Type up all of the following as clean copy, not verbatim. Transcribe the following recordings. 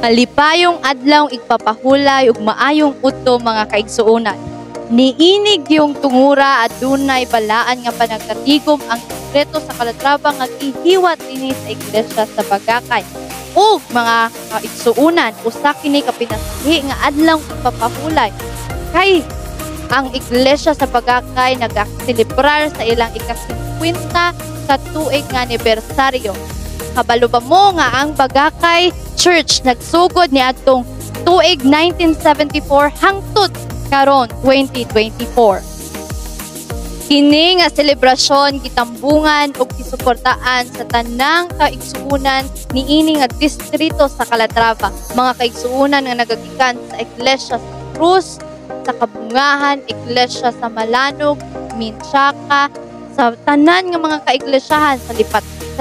Malipayong adlaw igpapahulay ug maayong udto mga kaigsuonan. Niinig yung tungura at dunay balaan nga panagkatigom ang sekreto sa kalatrabang nga gihiwat dinhi sa iglesia sa Bagakay. Ug mga kaigsuonan, usa kini ka pinasahi nga adlaw igpapahulay kay ang iglesia sa Bagakay nagaselebrar sa ilang ika-50 sa tuig nga anibersaryo. Kabalo ba mo nga ang Bagakay Church nagsugod ni atong tuig 1974 hangtod karon 2024. Kini nga selebrasyon gitambungan ug gisuportaan sa tanang kaigsuonan niini nga distrito sa Calatrava, mga kaigsuonan nga nagagikan sa Iglesia sa Cruz, sa Kabungahan, Iglesia sa Malanog, Minsaka, sa tanan nga mga kaiglesahan sa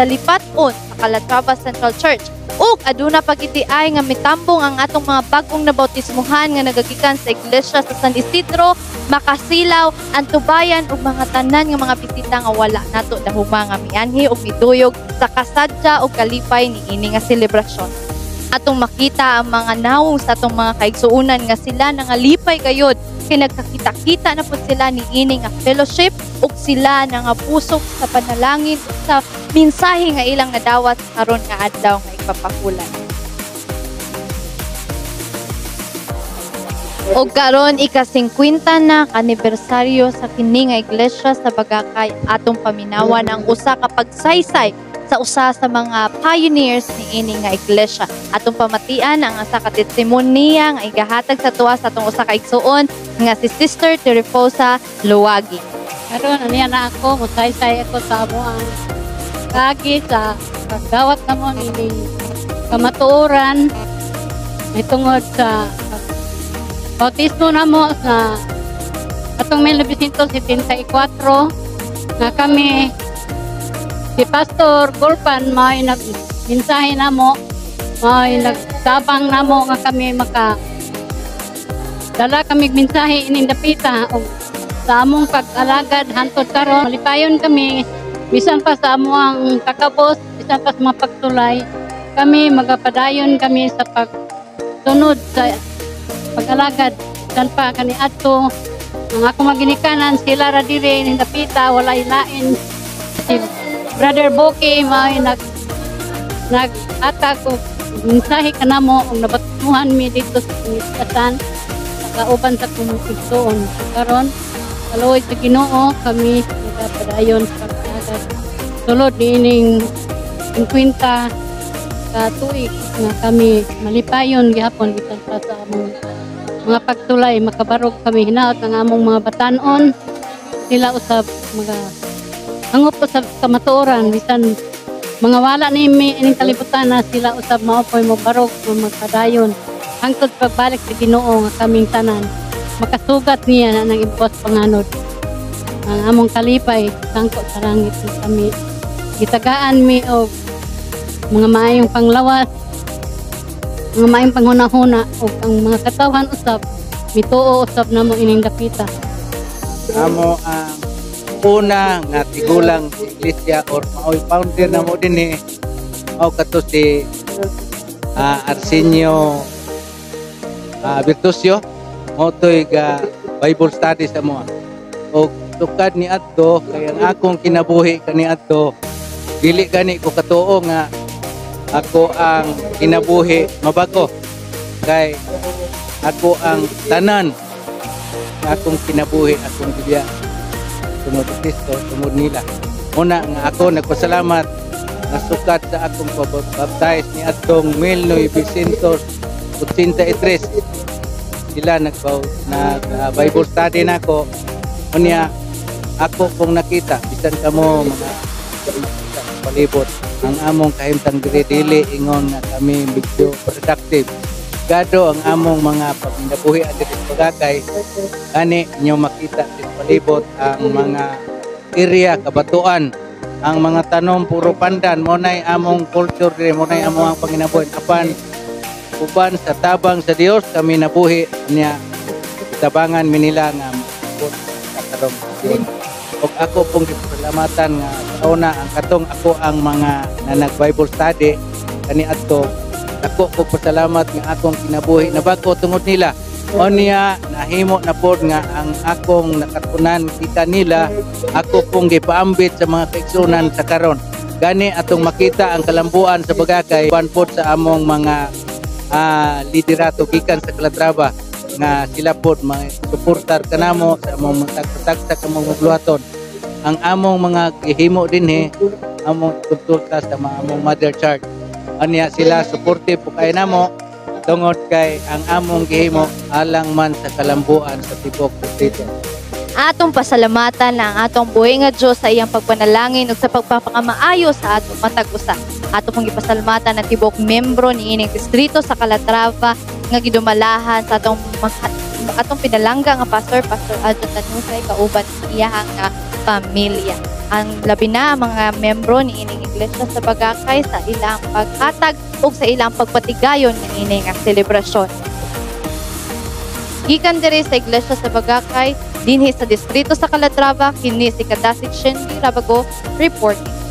lipat-on sa Calatrava Central Church. Ug aduna pagitiay nga mitambong ang atong mga bagong nabautismuhan nga nagagikan sa iglesia sa San Isidro, Makasilaw, Antubayan ug mga tanan nga mga bisita nga wala nato dahuma nga mianhi ug mituyog sa kasadya ug kalipay niini nga selebrasyon. Atong makita ang mga nawong sa atong mga kaigsuonan nga sila nangalipay gayud kay nagkakita-kita na pud sila niini nga fellowship ug sila nga pusok sa panalangin ug sa mensahe nga ilang nadawat karon nga adlaw nga ipapahulay. O karon ika-50 na anibersaryo sa kini nga iglesia sa Bagakay, atong paminawan ang usa ka pagsaysay sa usa sa mga pioneers niini nga iglesia. Atong pamatian ang usa ka testimonya nga igahatag sa tuwa sa atong usa ka igsuon nga si Sister Terefosa Luwagi. Karon aniya na ako, musaysay ako sa amuang kagi sa pagdawat namo ini kamatuoran may tungod sa bautismo namo sa atong 1974 nga kami si Pastor Gulpan may nagmensahe namo, may nagtabang namo nga kami dala kami mensahe ining dapita o sa among pag-alagad hantod karon malipayon kami bisan pa sa amuang kakabos, bisan pa sa mga pagtulay kami magapadayon kami sa pagsunod sa pag-alagad bisan pa kani adto ang akong maginikanan sila ra diri ning dapita walay lain si Brother Boki may nag-atag og mensahe kanamo og nabatuhan mi dito sa Pinistasan kauban sa kumukigsoon karon kaluoy sa Ginoo kami nagapadayon sa pag-alagad sulod niining 50 ka tuig nga kami malipayon gihapon bisan pa sa among mga pagtulay makabarog kami hinaot ang among mga batan-on sila usab mga hangop pa sa kamatuoran bisan mga wala ni ining kalibutan na sila usab maopoy mo barog magpadayon hangtod pagbalik sa Ginoo nga kaming tanan makasugat niya na ng impos panganod ang among kalipay sangko sa langit kami gitagaan mi og mga maayong panglawas mga maayong panghuna-huna o ang mga katawhan usab mituo usab namo ining dapita amo ang una nga tigulang iglesia or maoy founder namo dinhi mao kato si Arsenio Virtusio mao toy ga Bible study sa mo og tukad ni adto kay ang akong kinabuhi kani adto dili gani ko katuo nga ako ang kinabuhi mabago kay ako ang tanan nga akong kinabuhi akong gibiya sunod Kristo sunod nila una nga ako nagpasalamat nga sukat sa akong pag-baptize ni atong 1983 sila nag Bible study nako unya ako kung nakita bisan kamo mga palibot ang among kahimtang dili ingon nga kami medyo productive gado ang among mga pagnabuhi at Bagakay ani inyo makita sa palibot ang mga area kabatuan ang mga tanom puro pandan mo nay among culture dire mo nay among panginabuhi apan uban sa tabang sa Dios kami nabuhi niya tabangan mi nila nga katarong og ako pong gipasalamatan nga una ang katong ako ang mga na nag Bible study kani adto Ako ko pasalamat nga akong kinabuhi na bako tungod nila. O niya, nahimo na po nga ang akong nakatunan kita nila, ako pong gipaambit sa mga kaigsunan sa karon. Gani atong makita ang kalambuan sa bagakay, panpod sa among mga liderato gikan sa Calatrava nga sila po mga suportar kanamo sa among tagtag sa among magluhaton. Ang among mga gihimo dinhi, among konsulta sa mga among mother church. O niya, sila supportive po kayo namo, tungod kay ang among gihimo alang man sa kalambuan sa tibok distrito. Atong pasalamatan na ang atong buhay nga Diyos sa iyang pagpanalangin ug sa pagpapakamaayo sa atong matag usa. Atong pong ipasalamatan ang tibok membro ni ining distrito sa Calatrava nga gidumalahan sa atong pinalangga nga Pastor Adjo Tanusay kauban iyang nga pamilya. Ang labi na ang mga membro ni ining iglesia sa Bagakay sa ilang paghatag ug sa ilang pagpatigayon ng ining nga selebrasyon. Gikan diri sa iglesia sa Bagakay dinhi sa distrito sa Calatrava, kini si Kadasig Shendy Rabago reporting.